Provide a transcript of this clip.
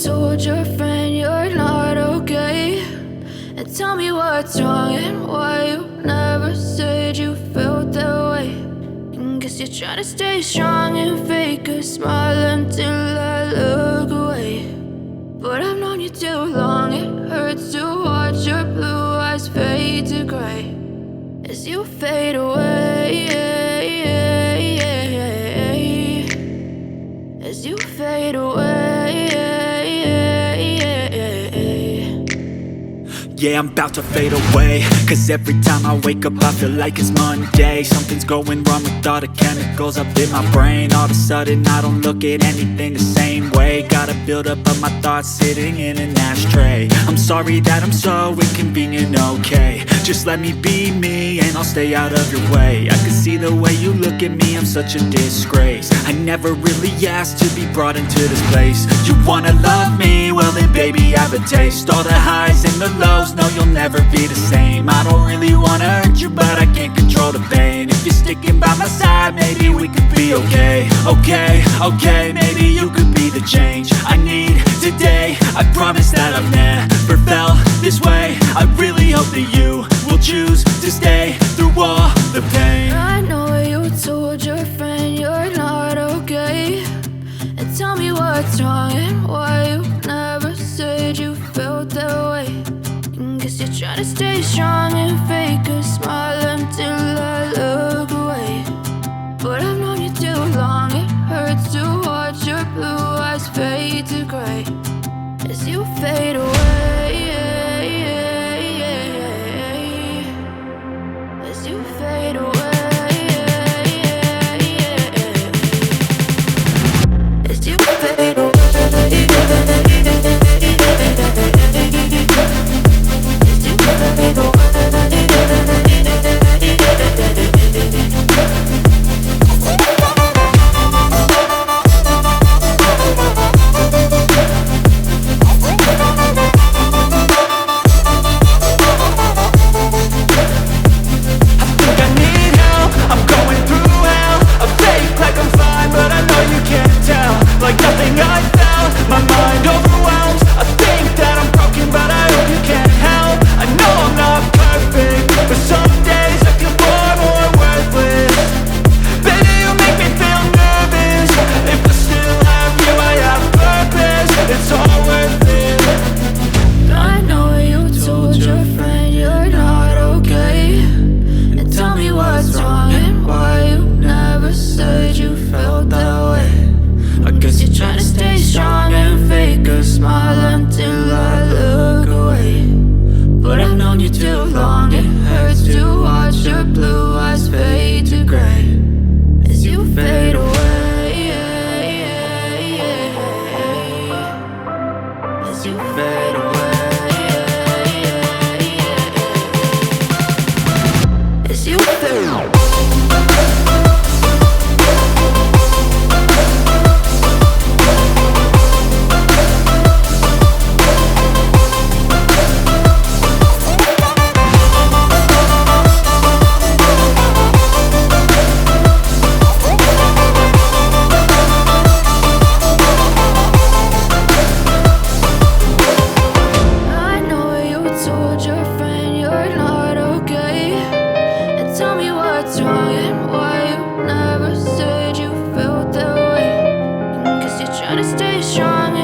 told your friend you're not okay, and tell me what's wrong and why you never said you felt that way. And guess you're trying to stay strong and fake a smile until I look away. But I've known you too long, it hurts to watch your blue eyes fade to gray as you fade away, as you fade away. Yeah, I'm about to fade away, cause every time I wake up I feel like it's Monday. Something's going wrong with all the chemicals up in my brain. All of a sudden I don't look at anything the same way. Gotta build up of my thoughts sitting in an ashtray. I'm sorry that I'm so inconvenient, okay. Just let me be me and I'll stay out of your way. I can see the way you look at me, I'm such a disgrace. I never really asked to be brought into this place. You wanna love me? Well then baby I have a taste. All the highs and the lows, no you'll never be the same. I don't really wanna hurt you but I can't control the pain. If you're sticking by my side maybe we could be okay. Okay, maybe you could be the change I need today. I promise that I've never felt this way. I really hope that you will choose to stay through all the pain. I know you told your friend you're not okay, and tell me what's wrong and why you never said you felt that way. And guess you're trying to stay strong and fake a smile until I look away. But I've known you too long, it hurts to watch your blue eyes fade to gray as you fade away, as you fade away, as you fade away. Like nothing I felt, my mind overwhelmed. I think that I'm broken but I hope you can't help. I know I'm not perfect, but some days I feel far more worthless. Baby, you make me feel nervous. If I still have you, I have purpose. It's all worth it. I know you told your friend you're not okay, and tell me what's wrong and why you never said you felt that way. I guess you're trying to stay strong and fake a smile until I look away. But I've known you too long, it hurts to watch your blue eyes fade to gray as you fade away, as you fade away, as you fade away. Trying to stay strong